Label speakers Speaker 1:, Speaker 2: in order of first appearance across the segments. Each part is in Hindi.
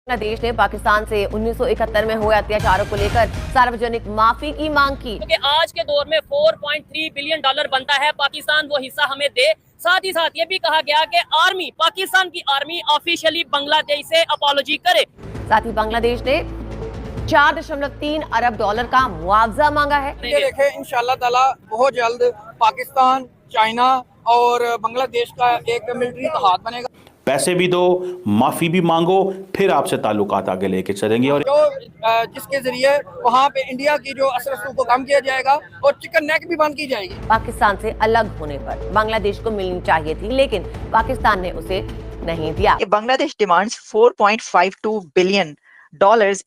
Speaker 1: बांग्लादेश ने पाकिस्तान से 1971 में हुए अत्याचारों को लेकर सार्वजनिक माफी की मांग की।
Speaker 2: क्योंकि आज के दौर में 4.3 बिलियन डॉलर बनता है, पाकिस्तान वो हिस्सा हमें दे। साथ ही साथ ये भी कहा गया कि पाकिस्तान की आर्मी ऑफिशियली बांग्लादेश से अपॉलॉजी करे।
Speaker 1: साथ ही बांग्लादेश ने 4.3 अरब डॉलर का मुआवजा मांगा है।
Speaker 3: ये देखें, इंशाल्लाह ताला बहुत जल्द पाकिस्तान, चाइना और बांग्लादेश का एक मिलिट्री इत्तेहाद बनेगा।
Speaker 4: पैसे भी दो, माफी भी मांगो, फिर आपसे ताल्लुकात आगे लेके चलेंगे। और
Speaker 3: जिसके जरिए वहाँ पे इंडिया की जो असर रसूख को कम किया जाएगा और चिकन नेक भी बंद की जाएगी।
Speaker 1: पाकिस्तान से अलग होने पर बांग्लादेश को मिलनी चाहिए थी, लेकिन पाकिस्तान ने उसे नहीं दिया।
Speaker 5: Bangladesh demands $4.52 billion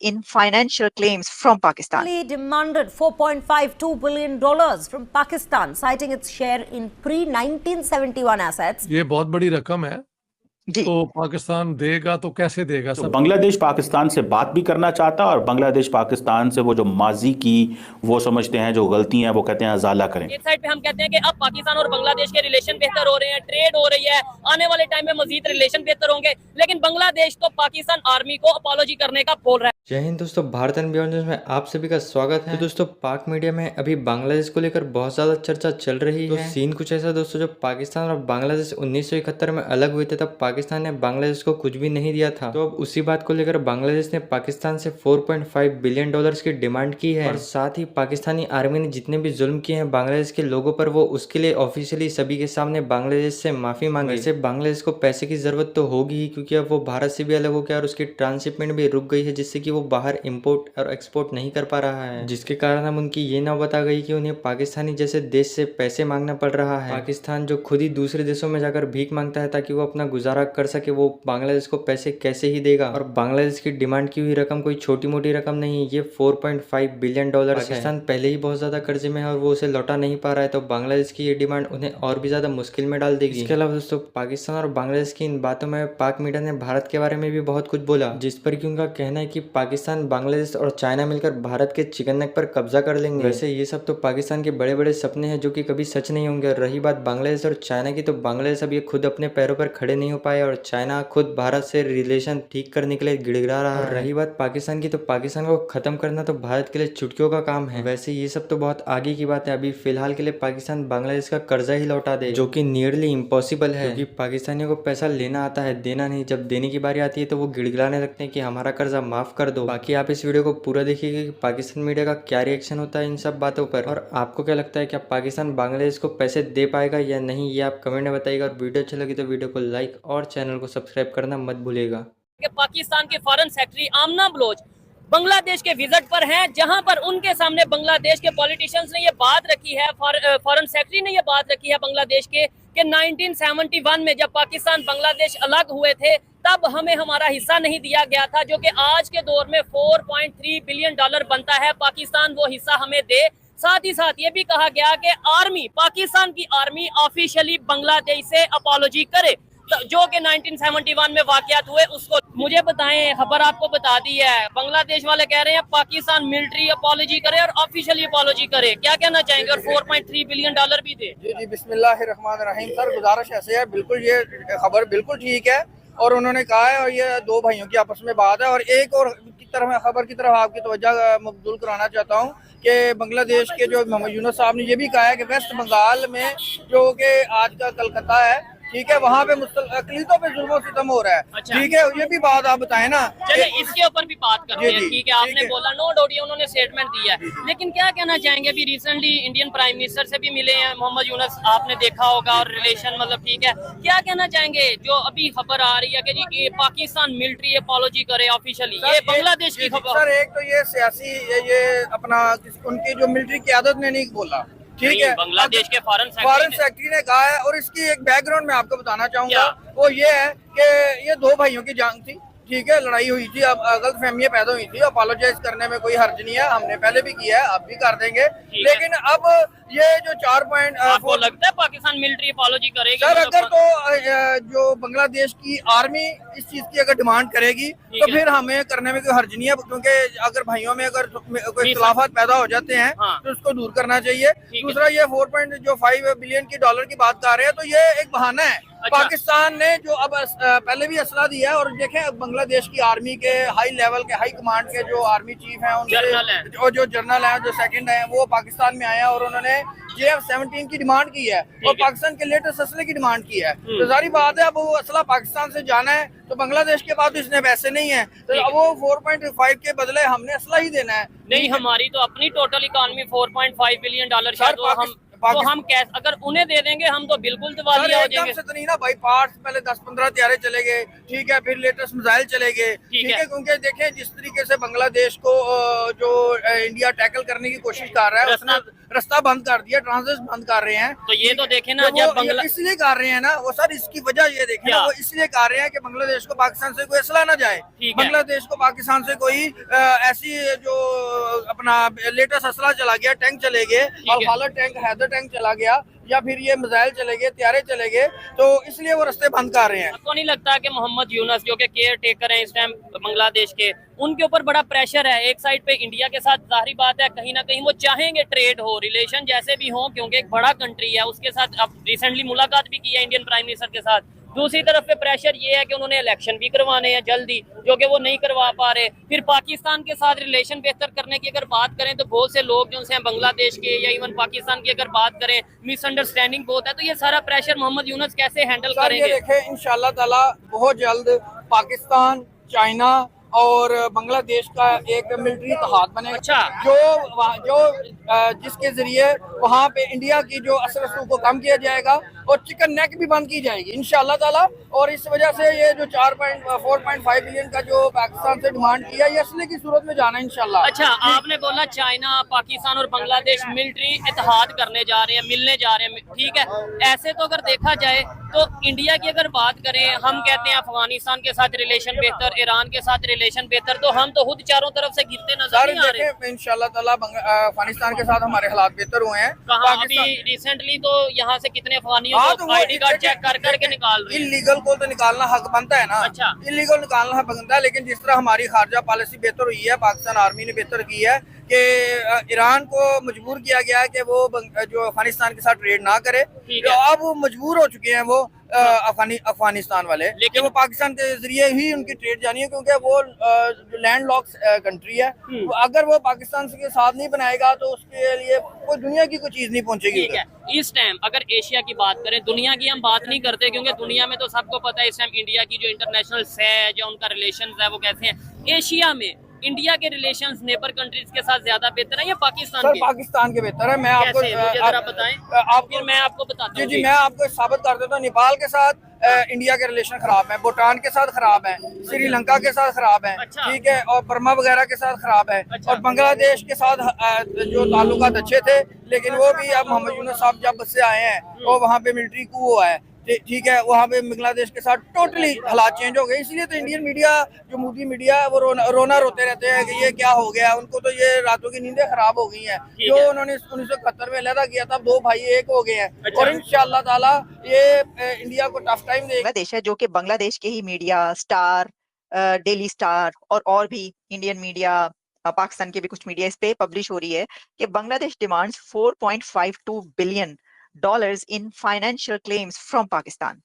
Speaker 5: in financial claims from Pakistan.
Speaker 6: Demanded $4.52 billion from Pakistan, citing its share in pre-1971 assets.
Speaker 7: ये बहुत बड़ी रकम है, तो पाकिस्तान देगा तो कैसे देगा?
Speaker 4: तो बांग्लादेश पाकिस्तान से बात भी करना चाहता है और बांग्लादेश पाकिस्तान से वो जो माजी की वो समझते हैं जो गलतियां वो कहते हैं अजाला करें।
Speaker 2: एक साइड पे हम कहते हैं कि अब पाकिस्तान और बांग्लादेश के रिलेशन बेहतर हो रहे हैं, ट्रेड हो रही है, आने वाले टाइम में मजीद रिलेशन बेहतर होंगे, लेकिन बांग्लादेश तो पाकिस्तान आर्मी को अपॉलॉजी करने का बोल रहा है।
Speaker 8: जय हिंद दोस्तों, भारत एंड बियॉन्ड न्यूज़ में आप सभी का स्वागत है। तो दोस्तों, पाक मीडिया में अभी बांग्लादेश को लेकर बहुत ज्यादा चर्चा चल रही है। तो सीन कुछ ऐसा दोस्तों, जब पाकिस्तान और बांग्लादेश 1971 में अलग हुए थे तब पाकिस्तान ने बांग्लादेश को कुछ भी नहीं दिया था। तो अब उसी बात को लेकर बांग्लादेश ने पाकिस्तान से 4.5 बिलियन डॉलर्स की डिमांड की है और साथ ही पाकिस्तानी आर्मी ने जितने भी जुल्म किए हैं बांग्लादेश के लोगों पर वो उसके लिए ऑफिशियली सभी के सामने बांग्लादेश से माफी मांगी। वैसे बांग्लादेश को पैसे की जरूरत तो होगी ही, क्योंकि अब वो भारत से भी अलग हो गया और उसकी ट्रांसशिपमेंट भी रुक गई है, जिससे कि वो बाहर इम्पोर्ट और एक्सपोर्ट नहीं कर पा रहा है, जिसके कारण अब उनकी ये नौबत आ गई कि उन्हें पाकिस्तानी जैसे देश से पैसे मांगना पड़ रहा है। पाकिस्तान जो खुद ही दूसरे देशों में जाकर भीख मांगता है ताकि वो अपना गुजारा कर सके, वो बांग्लादेश को पैसे कैसे ही देगा? और बांग्लादेश की डिमांड की हुई रकम कोई छोटी मोटी रकम नहीं, ये 4.5 बिलियन डॉलर। पाकिस्तान पहले ही बहुत ज्यादा कर्जे में है और वो उसे लौटा नहीं पा रहा है, तो बांग्लादेश की ये डिमांड उन्हें और भी ज्यादा मुश्किल में डाल देगी। इसके अलावा दोस्तों, पाकिस्तान और बांग्लादेश की इन बातों में पाक मीडिया ने भारत के बारे में भी बहुत कुछ बोला, जिस पर कि उनका कहना है कि पाकिस्तान, बांग्लादेश और चाइना मिलकर भारत के चिकन नेक पर कब्जा कर लेंगे। वैसे ये सब तो पाकिस्तान के बड़े बड़े सपने हैं जो कि कभी सच नहीं होंगे। और रही बात बांग्लादेश और चाइना की, तो बांग्लादेश अब ये खुद अपने पैरों पर खड़े नहीं हो पाए और चाइना खुद भारत से रिलेशन ठीक करने के लिए गिड़गिड़ा रहा है। रही बात पाकिस्तान की, तो पाकिस्तान को खत्म करना तो भारत के लिए चुटकियों का काम है। वैसे ये सब तो बहुत आगे की बात है, अभी फिलहाल के लिए पाकिस्तान बांग्लादेश का कर्जा ही लौटा दे, जो कि नियरली इम्पॉसिबल है, क्योंकि पाकिस्तानियों को पैसा लेना आता है, देना नहीं। जब देने की बारी आती है तो वो गिड़गिड़ाने लगते हैं कि हमारा कर्जा माफ कर दो। बाकी आप इस वीडियो को पूरा देखिएगा कि पाकिस्तान मीडिया का क्या रिएक्शन होता है इन सब बातों पर, और आपको क्या लगता है क्या पाकिस्तान बांग्लादेश को पैसे दे पाएगा या नहीं, ये आप कमेंट में बताइएगा। और वीडियो अच्छा लगी तो वीडियो को लाइक और चैनल को सब्सक्राइब करना मत भूलिएगा।
Speaker 2: पाकिस्तान के फॉरेन सेक्रेटरी आमना बलोच बांग्लादेश के विजिट पर हैं, जहां पर उनके सामने बांग्लादेश के पॉलिटिशियंस ने ये बात रखी है, फॉरेन सेक्रेटरी ने ये बात रखी है बांग्लादेश के, कि 1971 में जब पाकिस्तान बांग्लादेश अलग हुए थे तब हमें हमारा हिस्सा नहीं दिया गया था, जो कि आज के दौर में 4.3 बिलियन डॉलर बनता है, पाकिस्तान वो हिस्सा हमें दे। साथ ही साथ ये भी कहा गया कि पाकिस्तान की आर्मी ऑफिशियली बांग्लादेश से अपॉलॉजी करे, जो कि 1971 में वाकयात हुए उसको। मुझे बताएं, खबर आपको बता दी है, बांग्लादेश वाले कह रहे हैं पाकिस्तान मिलिट्री अपॉलॉजी करे और ऑफिशियली अपॉलॉजी करे, क्या कहना चाहेंगे? और 4.3 बिलियन डॉलर भी दे।
Speaker 3: जी बिस्मिल्लाहिर्रहमानिर्रहीम। सर, गुजारिश ऐसे है, बिल्कुल ये खबर बिल्कुल ठीक है और उन्होंने कहा है, और ये दो भाइयों की आपस में बात है। और एक और खबर की तरफ आपकी तवज्जो मबदूल कराना चाहता हूँ कि बांग्लादेश के जो मोहम्मद यूनुस साहब ने ये भी कहा है कि वेस्ट बंगाल में जो कि आज का कलकत्ता है, ठीक है, वहाँ पे अकलीतों पे जुल्म और सितम हो रहा है।
Speaker 2: अच्छा।
Speaker 3: ठीक है, ये भी बात आप बताएं ना।
Speaker 2: चलिए इसके ऊपर भी बात करते हैं, ठीक है, आपने बोला नो डाउट ये उन्होंने स्टेटमेंट दिया है, लेकिन क्या कहना चाहेंगे? अभी रिसेंटली इंडियन प्राइम मिनिस्टर से भी मिले हैं मोहम्मद यूनुस, आपने देखा होगा, और रिलेशन मतलब ठीक है, क्या कहना चाहेंगे जो अभी खबर आ रही है कि जी पाकिस्तान मिलिट्री अपॉलॉजी करे ऑफिशियली, ये बांग्लादेश की खबर?
Speaker 3: सर, एक तो ये सियासी ये अपना उनकी जो मिलिट्री क़यादत ने नहीं बोला, ठीक है,
Speaker 2: बांग्लादेश के फॉरेन
Speaker 3: सेक्रेटरी ने कहा है। और इसकी एक बैकग्राउंड में आपको बताना चाहूंगा, वो ये है कि ये दो भाइयों की जंग थी, ठीक है, लड़ाई हुई थी, अब गलतफहमियां पैदा हुई थी। अपोलोजाइज करने में कोई हर्ज नहीं है, हमने पहले भी किया है, अब भी कर देंगे, लेकिन अब ये जो 4
Speaker 2: आपको लगता है पाकिस्तान मिलिट्री अपॉलॉजी करेगी?
Speaker 3: सर, अगर तो जो बांग्लादेश की आर्मी इस चीज की अगर डिमांड करेगी तो फिर हमें करने में कोई हर्ज नहीं है, क्योंकि अगर भाइयों में अगर कोई इख्तिलाफात पैदा हो जाते हैं तो उसको दूर करना चाहिए। दूसरा, ये 4.5 बिलियन की डॉलर की बात कर रहे हैं, तो ये एक बहाना है पाकिस्तान ने जो अब पहले भी असला दिया है, और देखें अब बांग्लादेश की आर्मी के हाई लेवल के हाई कमांड के जो आर्मी चीफ हैं उनसे जो जनरल हैं जो सेकंड हैं वो पाकिस्तान में आए हैं और उन्होंने JF-17 की डिमांड की है और पाकिस्तान के लेटेस्ट असले की डिमांड की है। तो जारी बात है अब वो असला पाकिस्तान से जाना है तो बांग्लादेश के पास इसने पैसे नहीं है, तो अब वो 4.5 के बदले हमने असला ही देना है।
Speaker 2: नहीं, हमारी तो अपनी टोटल इकोनॉमी $4.5 बिलियन शायद तो हम कैश अगर उन्हें दे देंगे हम तो बिल्कुल दिवालिया हो जाएंगे।
Speaker 3: से तो नहीं ना भाई, पार्ट्स पहले 10-15 तैयारे चले गए, ठीक है, फिर लेटेस्ट मिसाइल चले गए, ठीक है, क्योंकि देखें जिस तरीके से बांग्लादेश को जो इंडिया टैकल करने की कोशिश कर रहा है उसने रास्ता बंद कर दिया, ट्रांजिट बंद कर रहे हैं।
Speaker 2: तो ये तो देखें ना, जब
Speaker 3: इसलिए कर रहे हैं ना वो सर, इसकी वजह ये देखें ना, वो इसलिए कर रहे हैं कि बांग्लादेश को पाकिस्तान से कोई असला ना जाए, बांग्लादेश को पाकिस्तान से कोई ऐसी जो अपना लेटेस्ट असला चला गया, टैंक चले गए, और टैंक हैदर टैंक चला गया या फिर ये मिसाइल चले गए, तैयारे चले गए, तो इसलिए वो रास्ते बंद कर रहे हैं।
Speaker 2: आपको नहीं लगता कि मोहम्मद यूनुस जो कि केयर टेकर हैं इस टाइम बांग्लादेश के, उनके ऊपर बड़ा प्रेशर है? एक साइड पे इंडिया के साथ जाहिर बात है कहीं ना कहीं वो चाहेंगे ट्रेड हो, रिलेशन जैसे भी हो, क्योंकि एक बड़ा कंट्री है, उसके साथ अब रिसेंटली मुलाकात भी की है इंडियन प्राइम मिनिस्टर के साथ। दूसरी तरफ पे प्रेशर ये है कि उन्होंने इलेक्शन भी करवाने हैं जल्दी, जो कि वो नहीं करवा पा रहे। फिर पाकिस्तान के साथ रिलेशन बेहतर करने की अगर बात करें तो बहुत से लोग जो हैं बांग्लादेश के या इवन पाकिस्तान की अगर बात करें, मिसअंडरस्टैंडिंग बहुत है, तो ये सारा प्रेशर मोहम्मद यूनुस कैसे हैंडल करेंगे?
Speaker 3: देखें इंशाल्लाह ताला बहुत जल्द पाकिस्तान, चाइना और बांग्लादेश का एक मिलिट्री इत्तेहाद बनेगा।
Speaker 2: अच्छा।
Speaker 3: जो जिसके जरिए वहाँ पे इंडिया की जो असर रसूख को कम किया जाएगा और चिकन नेक भी बंद की जाएगी इंशाल्लाह ताला। और इस वजह से ये जो 4.5 बिलियन का जो पाकिस्तान से डिमांड किया ये असली की सूरत में जाना है इंशाल्लाह।
Speaker 2: अच्छा, आपने बोला चाइना, पाकिस्तान और बांग्लादेश मिलिट्री इत्तेहाद करने जा रहे हैं, मिलने जा रहे हैं, ठीक है। ऐसे तो अगर देखा जाए तो इंडिया की अगर बात करें, हम कहते हैं अफगानिस्तान के साथ रिलेशन बेहतर, ईरान के साथ रिलेशन बेहतर, तो हम तो खुद चारों तरफ से गिरते नजर नहीं आ रहे।
Speaker 3: इंशाल्लाह ताला अफगानिस्तान के साथ हमारे हालात बेहतर हुए हैं।
Speaker 2: कहाँ अभी रिसेंटली तो यहाँ से कितने अफगानियों को आईडी कार्ड चेक कर करके निकाल रहे हैं।
Speaker 3: इलीगल को तो निकालना हक बनता है ना।
Speaker 2: अच्छा।
Speaker 3: इलीगल निकालना हक बनता है, लेकिन जिस तरह हमारी खारजा पॉलिसी बेहतर हुई है, पाकिस्तान आर्मी ने बेहतर की है कि ईरान को मजबूर किया गया है कि वो जो अफगानिस्तान के साथ ट्रेड ना करे, तो अब वो मजबूर हो चुके हैं वो अफगानिस्तान वाले, लेकिन वो पाकिस्तान के जरिए ही उनकी ट्रेड जानी है, क्योंकि वो लैंड लॉक कंट्री है। अगर वो पाकिस्तान के साथ नहीं बनाएगा तो उसके लिए कोई दुनिया की कोई चीज नहीं पहुंचेगी।
Speaker 2: ठीक है, इस टाइम अगर एशिया की बात करें, दुनिया की हम बात नहीं करते क्योंकि दुनिया में तो सबको पता है इस टाइम इंडिया की जो इंटरनेशनल है, जो उनका रिलेशन है वो कैसे हैं। एशिया में इंडिया के रिलेशंस नेबर कंट्रीज के साथ ज्यादा बेहतर है या पाकिस्तान के?
Speaker 3: पाकिस्तान के बेहतर है। मैं आपको
Speaker 2: मुझे जरा बताएं, फिर मैं आपको बताता हूं।
Speaker 3: जी, मैं आपको साबित कर देता हूँ। नेपाल के साथ इंडिया के रिलेशन खराब है, भूटान के साथ खराब है, श्रीलंका के साथ खराब है, ठीक है, और बर्मा वगैरह के साथ खराब है, और बांग्लादेश के साथ जो ताल्लुकात अच्छे थे, लेकिन वो भी अब मोहम्मद यूनुस साहब जब से आए हैं और वहाँ पे मिलिट्री कू हुआ है, ठीक है, वहाँ पे बांग्लादेश के साथ टोटली हालात चेंज हो गए। इसलिए तो इंडियन मीडिया, जो मोदी मीडिया है, वो रोना रोते रहते हैं कि ये क्या हो गया। उनको तो ये रातों की नींदें खराब हो गई हैं। जो उन्होंने 1971 में अलहदा किया था, 2 भाई एक हो गए हैं। और इंशाअल्लाह ताला ये इंडिया को टफ टाइम देगा।
Speaker 5: देश है जो कि बांग्लादेश के ही मीडिया, स्टार, डेली स्टार और भी इंडियन मीडिया, पाकिस्तान के भी कुछ मीडिया इस पे पब्लिश हो रही है कि Bangladesh demands $4.52 billion in financial claims from Pakistan.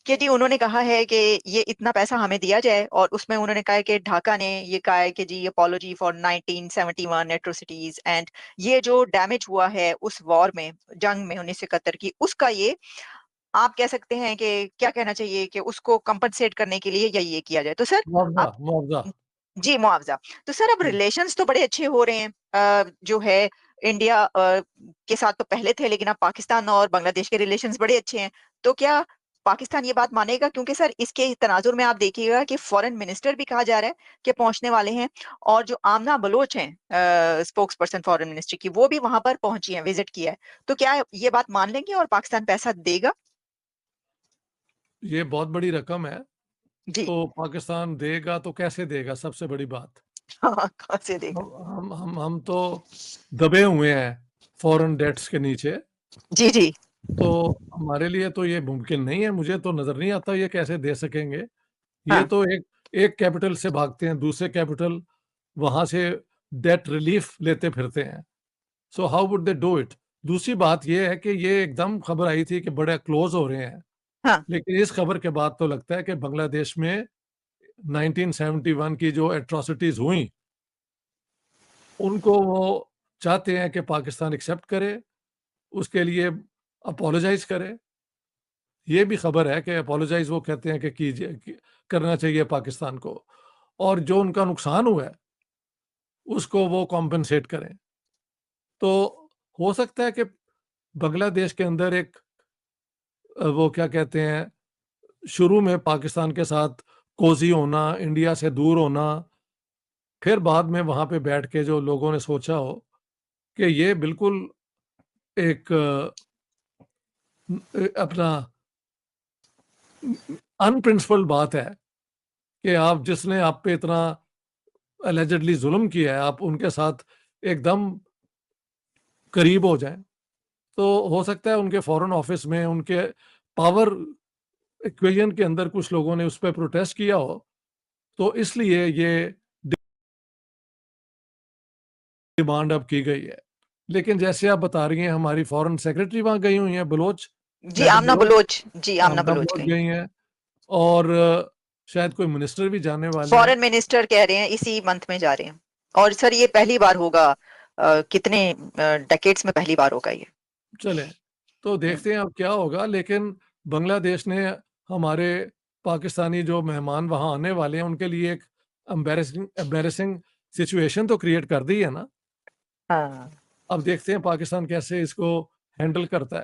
Speaker 5: कि जी उन्होंने कहा है कि ये इतना पैसा हमें दिया जाए, और उसमें उन्होंने कहा है कि ढाका ने ये कहा है कि जी अपॉलॉजी फॉर 1971 एट्रोसिटीज, एंड ये जो डैमेज हुआ है उस वॉर में, जंग में 1971 की, उसका ये आप कह सकते हैं कि क्या कहना चाहिए कि उसको कंपनसेट करने के लिए या ये किया जाए। तो सर
Speaker 7: मुआवजा
Speaker 5: जी, मुआवजा। तो सर अब रिलेशंस तो बड़े अच्छे हो रहे हैं, जो है इंडिया के साथ तो पहले थे, लेकिन अब पाकिस्तान और बांग्लादेश के रिलेशंस बड़े अच्छे हैं। तो क्या पाकिस्तान ये बात मानेगा? क्योंकि सर इसके तनाजुर में आप देखिएगा कि फॉरेन मिनिस्टर भी कहा जा रहा है कि पहुंचने वाले हैं, और जो आमना बलोच हैं स्पोक्स पर्सन फॉरेन मिनिस्ट्री की, वो भी वहां पर पहुंची हैं, विजिट किया है। तो क्या ये बात मान लेंगे और पाकिस्तान पैसा देगा?
Speaker 7: ये बहुत बड़ी रकम है
Speaker 5: जी।
Speaker 7: तो पाकिस्तान देगा तो कैसे देगा? सबसे बड़ी बात
Speaker 5: हाँ, कहाँ से देगा?
Speaker 7: हम तो दबे हुए हैं फॉरेन डेट्स के नीचे।
Speaker 5: जी जी।
Speaker 7: तो हमारे लिए तो ये मुमकिन नहीं है। मुझे तो नजर नहीं आता ये कैसे दे सकेंगे। ये
Speaker 5: हाँ।
Speaker 7: तो एक कैपिटल से भागते हैं दूसरे कैपिटल, वहां से डेट रिलीफ लेते फिरते हैं। So how would they do it? दूसरी बात ये है कि ये एकदम खबर आई थी कि बड़े क्लोज हो रहे हैं
Speaker 5: हाँ
Speaker 7: लेकिन इस खबर के बाद तो लगता है कि बांग्लादेश में 1971 की जो एट्रोसिटीज हुई उनको वो चाहते हैं कि पाकिस्तान एक्सेप्ट करे, उसके लिए अपोलोजाइज करे। ये भी खबर है कि अपोलोजाइज वो कहते हैं कि करना चाहिए पाकिस्तान को, और जो उनका नुकसान हुआ है उसको वो कॉम्पनसेट करें। तो हो सकता है कि बांग्लादेश के अंदर एक वो क्या कहते हैं, शुरू में पाकिस्तान के साथ कोजी होना, इंडिया से दूर होना, फिर बाद में वहाँ पे बैठ के जो लोगों ने सोचा हो कि ये बिल्कुल एक अपना अनप्रिंसिपल बात है कि आप जिसने आप पे इतना एलिजिडली जुल्म किया है, आप उनके साथ एकदम करीब हो जाएं। तो हो सकता है उनके फॉरेन ऑफिस में, उनके पावर इक्वेशन के अंदर कुछ लोगों ने उस पर प्रोटेस्ट किया हो, तो इसलिए ये डिमांड अब की गई है। लेकिन जैसे आप बता रही हैं, हमारी फॉरेन सेक्रेटरी वहां गई हुई हैं, बलोच,
Speaker 5: जी, आमना बलोच, जी आमना बलोच
Speaker 7: बलोच
Speaker 5: गई।
Speaker 7: गई हैं, और शायद कोई मिनिस्टर भी जाने वाले हैं।
Speaker 5: फॉरेन मिनिस्टर कह रहे हैं इसी मंथ में जा रहे हैं। और सर ये पहली बार होगा, कितने डेकेड्स में पहली बार होगा ये।
Speaker 7: चले तो देखते हैं अब क्या होगा। लेकिन बांग्लादेश ने हमारे पाकिस्तानी जो मेहमान वहां आने वाले हैं उनके लिए एक एम्बैरेसिंग सिचुएशन तो क्रिएट कर दी है ना।
Speaker 5: हाँ
Speaker 7: अब देखते हैं पाकिस्तान कैसे इसको हैंडल करता है।